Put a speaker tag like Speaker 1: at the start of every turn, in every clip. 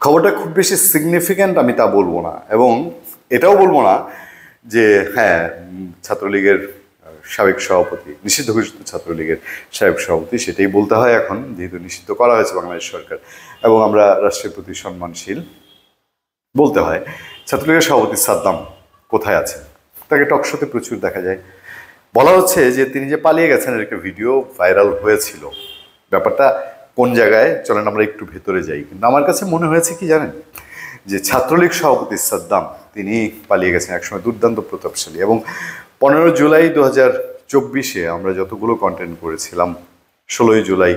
Speaker 1: খবরটা খুব বেশি সিগনিফিক্যান্ট আমি তা বলবো না, এবং এটাও বলবো না যে হ্যাঁ ছাত্রলীগের সাবেক সভাপতি, নিষিদ্ধ ঘোষিত ছাত্রলীগের সাবেক সভাপতি, সেটাই বলতে হয় এখন, যেহেতু নিষিদ্ধ করা হয়েছে বাংলাদেশ সরকার এবং আমরা রাষ্ট্রের প্রতি সম্মানশীল, বলতে হয়। ছাত্রলীগের সভাপতি সাদ্দাম কোথায় আছেন? তাকে টকশোতে প্রচুর দেখা যায়। বলা হচ্ছে যে তিনি যে পালিয়ে গেছেন এর একটা ভিডিও ভাইরাল হয়েছিল। ব্যাপারটা কোন জায়গায়, চলেন আমরা একটু ভেতরে যাই। কিন্তু আমার কাছে মনে হয়েছে কি জানেন, যে ছাত্রলীগ সভাপতি সাদ্দাম তিনি পালিয়ে গেছেন একসময় দুর্দান্ত প্রতাপশালী, এবং 15 জুলাই 2024 আমরা যতগুলো কন্টেন্ট করেছিলাম, 16 জুলাই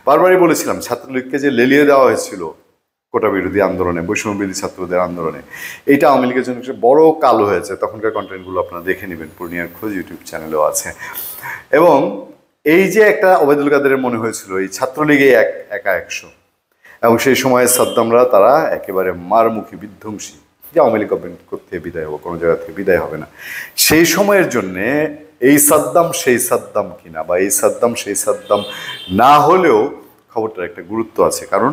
Speaker 1: বারবারই বলেছিলাম ছাত্রলীগকে যে লেলিয়ে দেওয়া হয়েছিল কোটা বিরোধী আন্দোলনে, বৈষম্যবিরোধী ছাত্রদের আন্দোলনে, এইটা আওয়ামী লীগের জন্য বড় কালো হয়েছে। তখনকার কন্টেন্টগুলো আপনারা দেখে নেবেন, পূর্ণিয়ার খোঁজ ইউটিউব চ্যানেলেও আছে। এবং এই যে একটা ওবায়দুল কাদেরের মনে হয়েছিল এই ছাত্রলীগে একা 100, এবং সেই সময়ে সাদ্দামরা তারা একেবারে মারমুখী বিধ্বংসী, যে আওয়ামী লীগ গভর্নমেন্ট করতে বিদায় হবো, কোনো জায়গা থেকে বিদায় হবে না। সেই সময়ের জন্যে এই সাদ্দাম সেই সাদ্দাম কিনা, বা এই সাদ্দাম সেই সাদ্দাম না হলেও খবরটার একটা গুরুত্ব আছে। কারণ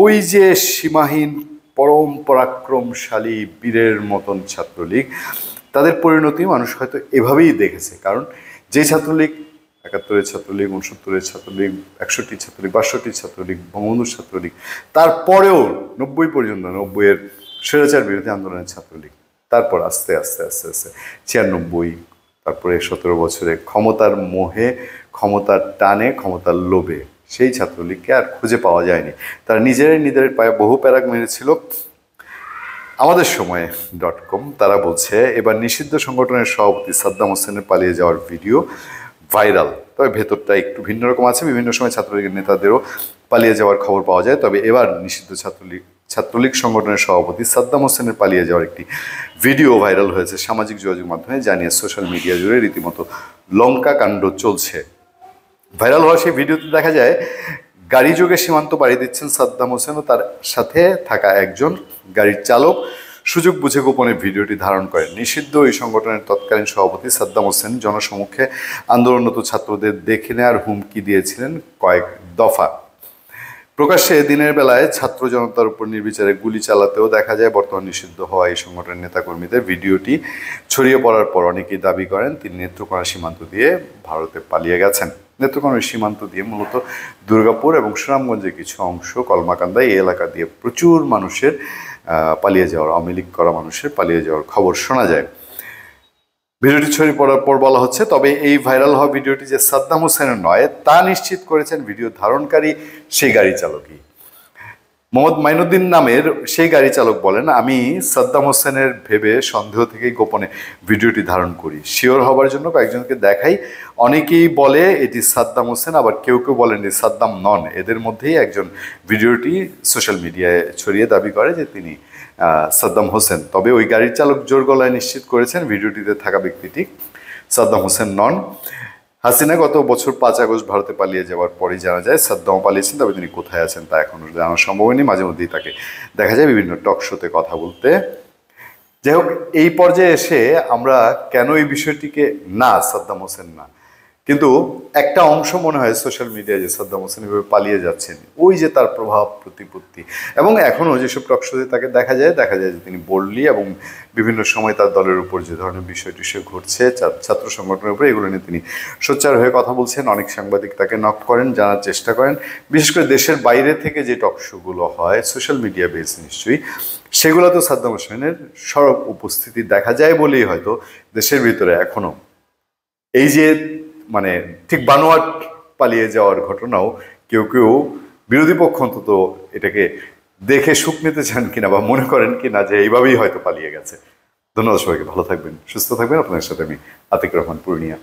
Speaker 1: ওই যে সীমাহীন পরম পরাক্রমশালী বীরের মতন ছাত্রলীগ, তাদের পরিণতি মানুষ হয়তো এভাবেই দেখেছে। কারণ যে ছাত্রলীগ 71-এর ছাত্রলীগ, 69-এর ছাত্রলীগ, 61 ছাত্রলীগ, 62 ছাত্রলীগ, বঙ্গবন্ধুর ছাত্রলীগ, তারপরেও 90 পর্যন্ত, 90-এর স্বৈরাচার বিরোধী আন্দোলনের ছাত্রলীগ, তারপর আস্তে আস্তে আস্তে আস্তে 96, তারপরে 17 বছরে ক্ষমতার মোহে, ক্ষমতার টানে, ক্ষমতার লোভে সেই ছাত্রলীগকে আর খুঁজে পাওয়া যায়নি। তারা নিজেদের পায়ে বহু প্যারাগ মেরেছিল। আমাদের সময় .com তারা বলছে এবার নিষিদ্ধ সংগঠনের সভাপতি সাদ্দাম হোসেনের পালিয়ে যাওয়ার ভিডিও ভাইরাল, তবে ভেতরটা একটু ভিন্ন রকম আছে। বিভিন্ন সময় ছাত্রলীগের নেতাদেরও পালিয়ে যাওয়ার খবর পাওয়া যায়, তবে এবার নিষিদ্ধ ছাত্রলীগ সংগঠনের সভাপতি সাদ্দাম হোসেনের পালিয়ে যাওয়ার একটি ভিডিও ভাইরাল হয়েছে সামাজিক যোগাযোগ মাধ্যমে, জানিয়ে সোশ্যাল মিডিয়া জুড়ে রীতিমতো লঙ্কা কাণ্ড চলছে। ভাইরাল হওয়া সেই ভিডিওতে দেখা যায় গাড়ি যোগে সীমান্ত পাড়ি দিচ্ছেন সাদ্দাম হোসেন ও তার সাথে থাকা একজন গাড়ির চালক সুযোগ বুঝে গোপনে ভিডিওটি ধারণ করেন। নিষিদ্ধ এই সংগঠনের তৎকালীন সভাপতি সাদ্দাম হোসেন জনসমক্ষে আন্দোলনরত ছাত্রদের দেখে নেওয়ার হুমকি দিয়েছিলেন কয়েক দফা। প্রকাশ্যে দিনের বেলায় ছাত্র জনতার উপর নির্বিচারে গুলি চালাতেও দেখা যায়। বর্তমান নিষিদ্ধ হওয়া এই সংগঠনের নেতাকর্মীদের ভিডিওটি ছড়িয়ে পড়ার পর অনেকেই দাবি করেন তিনি নেত্রকোনা সীমান্ত দিয়ে ভারতে পালিয়ে গেছেন। নেত্রকোনার সীমান্ত দিয়ে মূলত দুর্গাপুর এবং সুনামগঞ্জের কিছু অংশ, কলমাকান্দা, এই এলাকা দিয়ে প্রচুর মানুষের পালিয়ে যাওয়ার, আওয়ামী লীগ করা মানুষের পালিয়ে যাওয়ার খবর শোনা যায়। ভিডিওটি ছড়িয়ে পড়ার পর বলা হচ্ছে, তবে এই ভাইরাল হওয়া ভিডিওটি যে সাদ্দাম হোসেনের নয় তা নিশ্চিত করেছেন ভিডিও ধারণকারী সেই গাড়ি চালকই। মোহাম্মদ মাইনুদ্দিন নামের সেই গাড়ি চালক বলেন, আমি সাদ্দাম হোসেনের ভেবে সন্দেহ থেকেই গোপনে ভিডিওটি ধারণ করি, শিওর হবার জন্য কয়েকজনকে দেখাই। অনেকেই বলে এটি সাদ্দাম হোসেন, আবার কেউ কেউ বলেন যে সাদ্দাম নন। এদের মধ্যেই একজন ভিডিওটি সোশ্যাল মিডিয়ায় ছড়িয়ে দাবি করে যে তিনি সাদ্দাম হোসেন। তবে ওই গাড়ির চালক জোর গলায় নিশ্চিত করেছেন ভিডিওটিতে থাকা ব্যক্তিটি সাদ্দাম হোসেন নন। হাসিনা গত বছর 5 আগস্ট ভারতে পালিয়ে যাওয়ার পরেই জানা যায় সাদ্দাম পালিয়েছেন, তবে তিনি কোথায় আছেন তা এখনও জানা সম্ভব হয়নি। মাঝে মধ্যেই তাকে দেখা যায় বিভিন্ন টক শোতে কথা বলতে। যাই হোক, এই পর্যায়ে এসে আমরা কেন এই বিষয়টিকে, না সাদ্দাম হোসেন না, কিন্তু একটা অংশ মনে হয় সোশ্যাল মিডিয়ায় যে সাদ্দাম হোসেন এভাবে পালিয়ে যাচ্ছেন, ওই যে তার প্রভাব প্রতিপত্তি, এবং এখনও যেসব টকশোতে তাকে দেখা যায় যে তিনি বোল্ডলি এবং বিভিন্ন সময় তার দলের উপর যে ধরনের বিষয়টি সে ঘটছে ছাত্র সংগঠনের উপরে, এগুলো নিয়ে তিনি সোচ্চার হয়ে কথা বলছেন। অনেক সাংবাদিক তাকে নক করেন, জানার চেষ্টা করেন। বিশেষ করে দেশের বাইরে থেকে যে টকশোগুলো হয় সোশ্যাল মিডিয়া বেস নিশ্চয়ই, সেগুলো তো সাদ্দাম হোসেনের সরব উপস্থিতি দেখা যায় বলেই হয়তো দেশের ভিতরে এখনও এই যে মানে ঠিক বানোয়াট পালিয়ে যাওয়ার ঘটনাও কেউ কেউ বিরোধী পক্ষ অন্তত এটাকে দেখে সুখ নিতে চান কিনা বা মনে করেন কিনা যে এইভাবেই হয়তো পালিয়ে গেছে। ধন্যবাদ সবাইকে, ভালো থাকবেন, সুস্থ থাকবেন। আপনাদের সাথে আমি আতিক রহমান, পূর্ণিয়া।